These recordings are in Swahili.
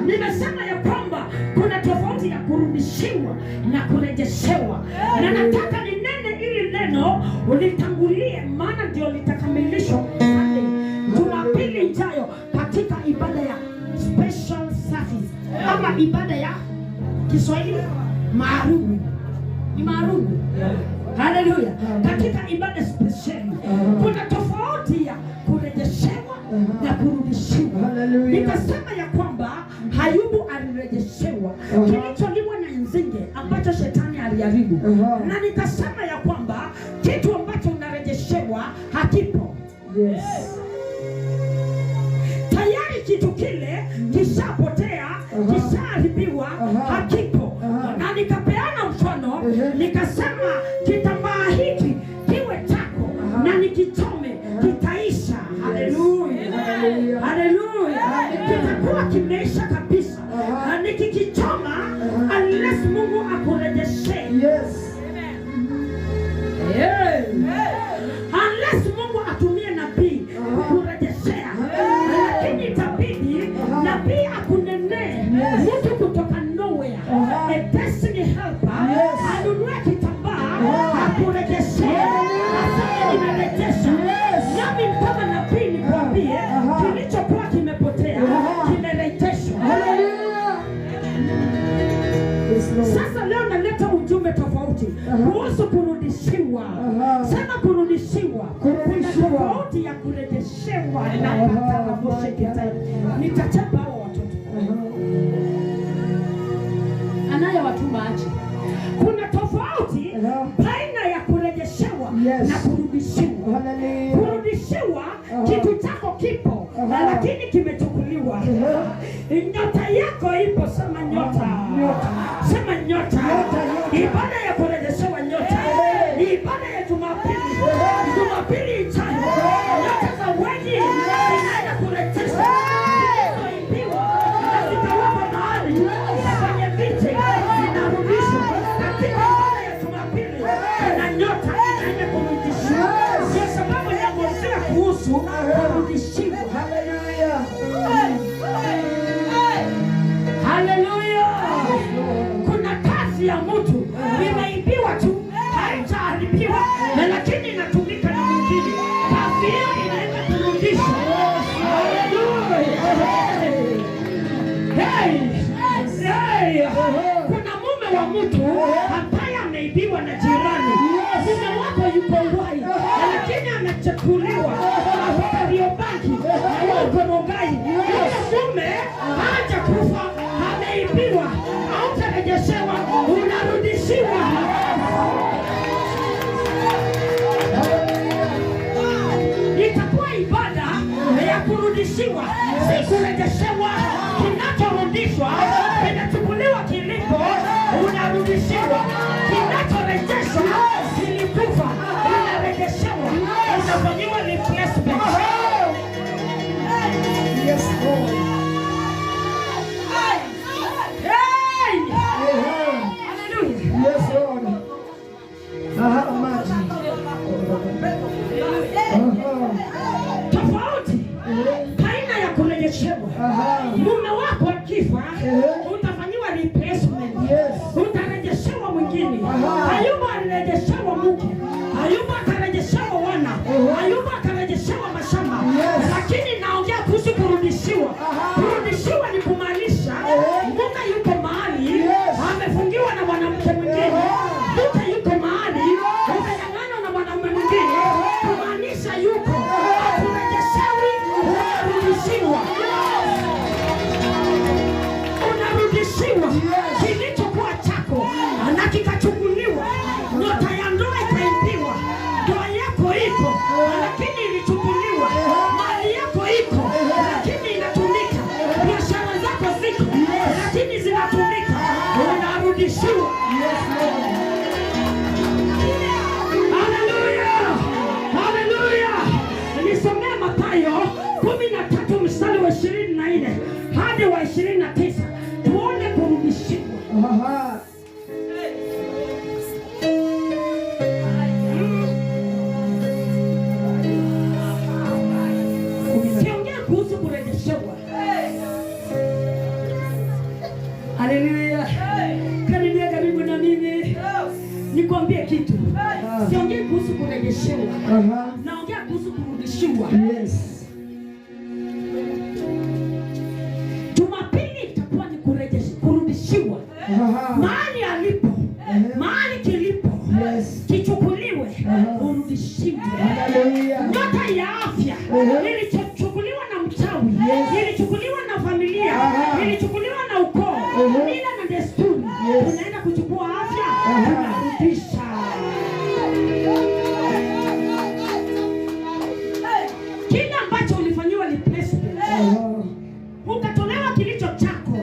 Nimesema ya kwamba kuna tofauti ya kurudishiwa na kurejeshewa, na nataka ninene ili neno ulitangulie, maana ndio litakamilishwa Jumapili ijayo katika ibada ya special service ama ibada ya Kiswahili maalum. Ni maalum. Haleluya. Katika ibada special kuna tofauti ya kurejeshewa na kurudishiwa. Nikasema ya kwamba Ayubu alirejeshewa kilicholiwa na nzige ambacho shetani aliharibu, na nikasema ya kwamba kitu ambacho unarejeshewa hakipo. Yes. Tayari kitu kile kishapotea, kishaharibiwa, hakipo. Na nikapeana mfano, nikasema kitambaa hiki kiwe chako na nikichome kitaisha. Haleluya. Haleluya. Kitakuwa kimeisha kabisa. Na nikikichoma unless Mungu akurejeshe. Yes. Yeah. Unless Mungu atumie nabii kukurejeshea. Lakini itabidi nabii akunenee mtu kutoka nowhere, a destiny helper, anunue kitambaa akurejeshea, aseme nimerejesha. Nami kama nabii nikwambie kilichokuwa kimepotea kimerejeshwa. Sasa leo naleta ujumbe tofauti kuhusu kurudishiwa. Sema kurudishiwa. Kuna tofauti ya kurejeshewa na kupata kushikita. Nitachapa hao watoto. Anayewatuma aje. Kuna tofauti baina ya kurejeshewa na kurudishiwa. Kurudishiwa kitu chako kipo lakini kimechukuliwa. Nyota yako ipo, sema nyota. Sema nyota. Ibada ya kurejeshewa nyota ni ibada ya Jumapili. Jumapili ijayo nyota za wengi zinaenda kurejeshwa. Zinazoibiwa na zitawekwa mahali kwenye viti zinarudishwa. Katika ibada ya Jumapili na nyota inaenda kurudishwa. Kwa sababu inaongea kuhusu kurudishiwa. Haleluya. Kuna kazi ya mtu imeibiwa tu, haitaharibiwa, lakini inatumika na mwingine. Kazi hiyo inaenda kurudishwa. Kuna mume wa mtu ambaye ameibiwa na jirani. Mume wako yuko hai, lakini amechukuliwa na Kariobangi na Gorogai. Mume hajakufa, ameibiwa, hautarejeshewa, unarudishiwa. Itakuwa ibada ya kurudishiwa, si kurejeshewa. Kinachorudishwa kinachukuliwa kilipo, unarudishiwa. Kinachorejeshwa kilikufa, unarejeshewa, unafanyiwa replacement. Yes, Lord. Tofauti baina ya kurejeshewa. Mume wako akifa, utafanyiwa replacement. Utarejeshewa mwingine. Ayubu alirejeshewa mke. Ayubu akarejeshewa wana. Ayubu akarejeshewa mashamba. Lakini naongea kuhusu kurudishiwa. Kurudishiwa ni kumaanisha mume yuko mahali amefungiwa na mwanamke mwingine. Mke yuko mahali umenyang'anywa na mwanamume mwingine. Kumaanisha yuko akurejeshewi, unarudishiwa. Unarudishiwa kilichokuwa chako na kikachukuliwa. Nyota ya ndoa ikaibiwa. Ndoa yako iko lakini ilichukuliwa. Mali yako iko lakini inatumika. Biashara zako ziko lakini zinatumika. Unarudishiwa. Haleluya. Haleluya. Nisomea Mathayo 13 mstari wa 24 hadi wa 29. Tuone kurudishiwa. Siongea kuhusu kurejeshewa. siongei kuhusu kurejeshewa. Naongea kuhusu kurudishiwa. Yes. Jumapili itakuwa ni kurudishiwa. Mahali alipo, mahali kilipo, kichukuliwe, urudishiwe. Nyota ya afya ilichukuliwa na mchawi, ilichukuliwa na familia, ilichukuliwa na ukoo, mila na desturi. Tunaenda kuchukua afya, tunarudisha. Kile ambacho ulifanyiwa replacement, ukatolewa kilicho chako,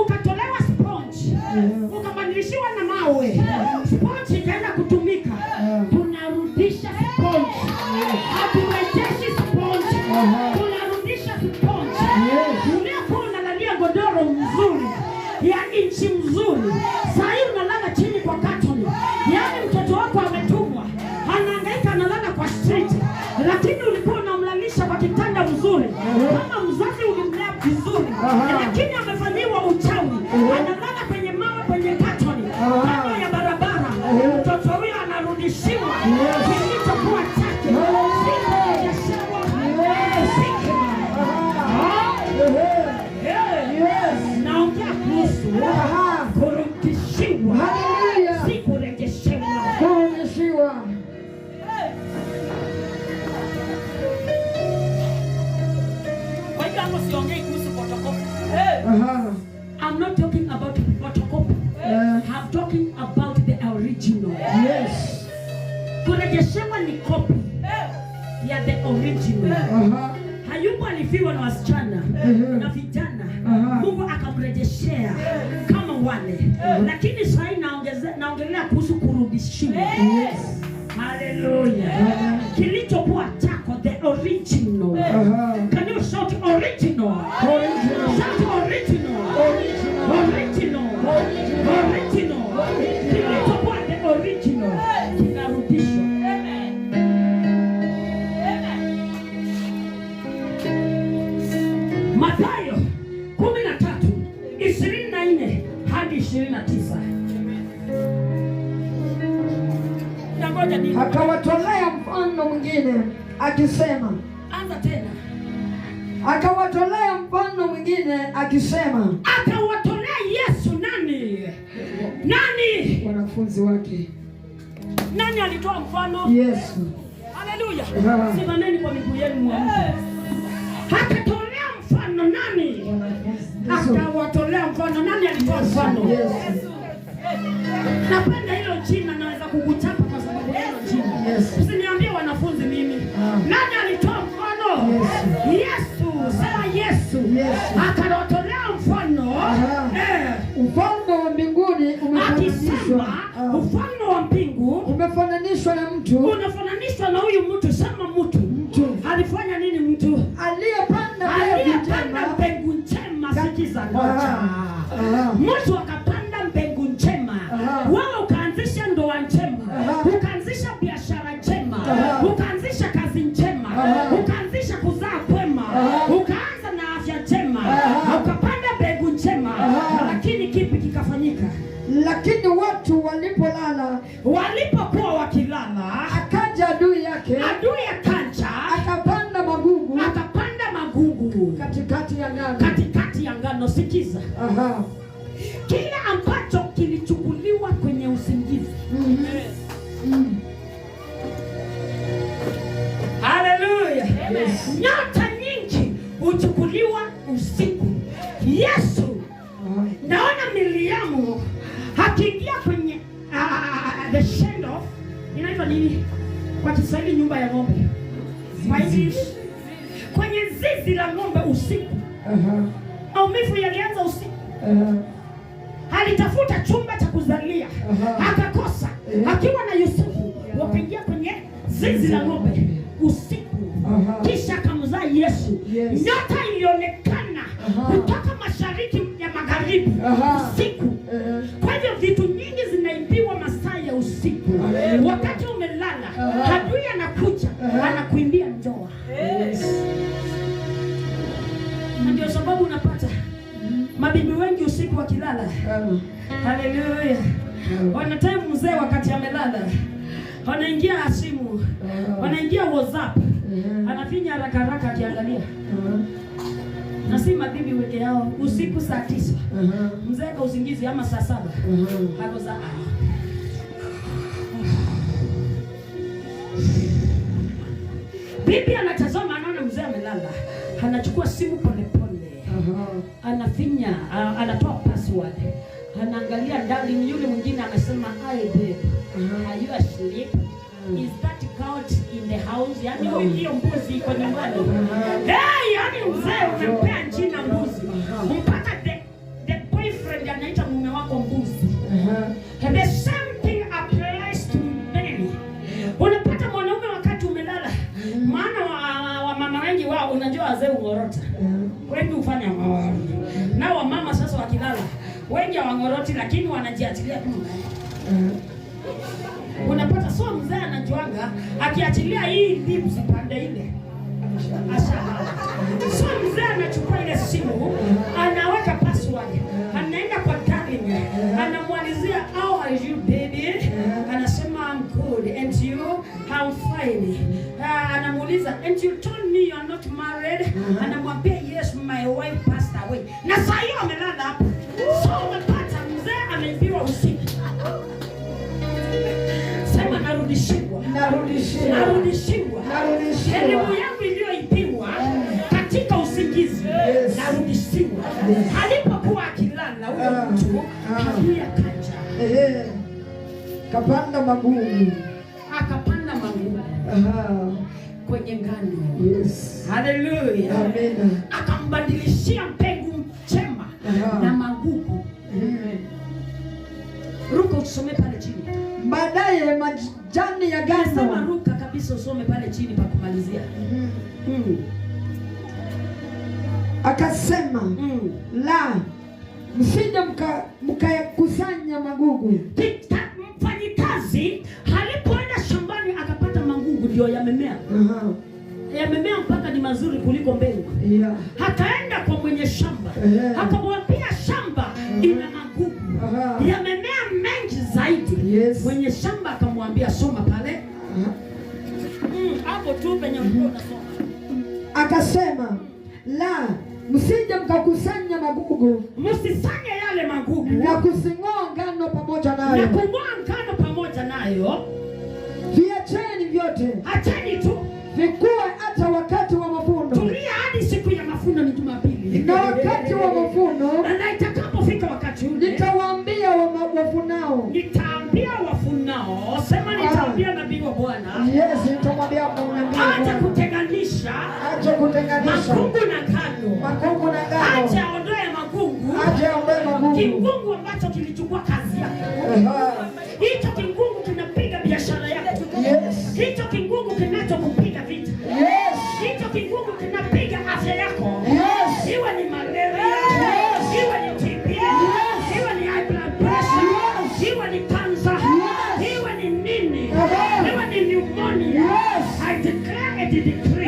ukatolewa sponge, ukabadilishiwa na mawe, sponge ikaenda kutumika. Tunarudisha sponge, haturejeshi sponge, tunarudisha sponge. Uliokuwa unalalia godoro mzuri ya inchi mzuri, sasa hivi unalala chini kwa katoni. Yaani mtoto wako ametumwa, anahangaika analala kwa street, lakini ulikuwa unamlalisha kwa kitanda mzuri. Kama mzazi ulimlea vizuri, lakini amefanyiwa uchawi, analala kwenye mawe, kwenye katoni, kando ya barabara. Mtoto huyo anarudishiwa kilichokuwa chake. Naongea kuhusu kurudishiwa, si kurejeshewa. Kurudishiwa. Kwa hiyo hapo siongei kuhusu photocopy. I'm not talking about photocopy. I'm talking about the original. Yes. Kurejeshewa ni copy ya the original. Hayubu alifiwa na wasichana na vijana, Mungu akamrejeshea kama wale. Lakini sasa naongelea kuhusu kurudishiwa. Hallelujah. Kilichokuwa chako, the original. Can you shout original? Shout original. Original. Kilichokuwa the original kinarudishwa. Mathayo 13:24 hadi 29. Akawatolea mfano mwingine akisema. Anza tena. Akawatolea mfano mwingine akisema. Akawatolea Yesu nani? Nani? Wanafunzi wake. Nani alitoa mfano? Yesu. Haleluya. Simameni kwa miguu yenu mwamke. Akatolea mfano nani? Akawatolea mfano nani alitoa mfano? Yesu. Napenda hilo jina, naweza kukuchapa kwa sababu hilo jina. Usiniambie wanafunzi mimi. Nani alitoa mfano? Yesu. Sema Yesu. Akawatolea mfano. Ufalme wa mbinguni umefananishwa. Ufalme wa mbingu umefananishwa na mtu. Unafananishwa na huyu mtu. Sema mtu. Alifanya nini mtu? Aliyepanda mbegu njema. Sikiza ngoja. Mtu akapanda mbegu njema. Wewe ukaanzisha ndoa njema. Ukaanzisha biashara njema. Ukaanzisha kazi njema. Ukaanzisha kuzaa kwema. Ukaanza na afya njema. Ukapanda mbegu njema. Lakini kipi kikafanyika? Lakini watu walipokuwa wakilala, akaja adui yake. Adui akaja akapanda magugu. Katikati ya ngano. Sikiza. Kile ambacho kilichukuliwa kwenye usingizi. Haleluya. Nyota nyingi huchukuliwa usiku. Yesu, naona Miriamu akiingia kwenye the shadow, inaitwa nini kwa Kiswahili? Nyumba ya ng'ombe. Kwenye zizi la ng'ombe usiku. Maumivu yalianza usiku. Alitafuta chumba cha kuzalia, akakosa. Akiwa na Yusufu wakaingia kwenye zizi la ng'ombe usiku. Kisha akamzaa Yesu. Nyota ilionekana kutoka mashariki ya magharibi usiku. Kwa hivyo vitu nyingi zinaibiwa masaa ya usiku. Wakati umelala, adui anakuja, anakuimbia ndoa. Na ndio sababu unapata mabibi wengi usiku wakilala. Haleluya. Wanataka mzee wakati amelala wanaingia simu, wanaingia WhatsApp, anafinya haraka haraka akiangalia. Na si mabibi weke yao usiku saa 9. Mzee kwa usingizi ama saa 7. Hapo saa bibi anatazama, anaona mzee amelala, anachukua simu pole pole, anafinya, anatoa password, anaangalia ndani. Yule mwingine anasema, "Hi babe, are you asleep? Is that couch in the house?" Yani hiyo mbuzi iko nyumbani. Yani mzee unampea jina mbuzi. Mpaka the boyfriend anaita mume wako mbuzi. And the same thing applies to men. Unapata mwanaume wakati umelala, maana wa mama wengi wao unajua wazee ungorota. Wengi ufanya na wa mama sasa wakilala, wengi hawangoroti lakini wanajiachilia tu. Unapata so mzee anajuanga akiachilia hii lips pande ile. So mzee anachukua ile simu, anaweka password, anaenda kwa darling, anamwalizia, "How are you baby?" Anasema, "I'm good, and you?" "I'm fine." Anamuuliza, "And you told me you're not married?" Anamwambia, "Yes, my wife passed away." Na saa hiyo amelala hapo. So unapata mzee ameibiwa usiku. Sema narudishiwa. Elimu yangu iliyoibiwa katika usingizi, narudishiwa. Alipokuwa akilala huyo mtu adui akaja. Kapanda magugu. Akapanda magugu. Kwenye ngano. Yes. Hallelujah. Amen. Akambadilishia mbegu njema na magugu. Ruka usome pale chini. Baadaye majani ya ngano. Sema ruka kabisa usome pale chini pa kumalizia. Akasema, "La, msije mkayakusanya magugu." Mfanyikazi alipoenda shambani akapata magugu ndio yamemea. Yamemea mpaka ni mazuri kuliko mbegu. Akaenda kwa mwenye shamba. Akamwambia, "Shamba ina magugu. Yamemea mengi zaidi." Mwenye shamba akamwambia, "Soma pale." Hapo tu penye ulikuwa unasoma. Akasema, "La, msije mkakusanya magugu." Msisanye yale magugu. Na kusing'oa ngano pamoja nayo. Na kung'oa ngano pamoja nayo. Viacheni vyote. Acheni tu. Vikue hata wakati wa mavuno. Tulia hadi siku ya mavuno ni Jumapili. Na wakati wa mavuno. Na itakapofika wakati ule. Nitawaambia wafunao. Nitaambia wafunao. Sema nitaambia nabii wa Bwana. Yes, nitamwambia nabii. Acha kutenganisha. Makungu na ngano. Acha aondoe makungu. Kikungu ambacho kilichukua kazi yako. Hicho kikungu kinapiga biashara yako. Hicho kikungu kinachokupiga vita. Hicho kikungu kinapiga afya yako. Iwe ni malaria, iwe ni TB, iwe ni high blood pressure, iwe ni cancer, iwe ni nini, iwe ni pneumonia. I declare and declare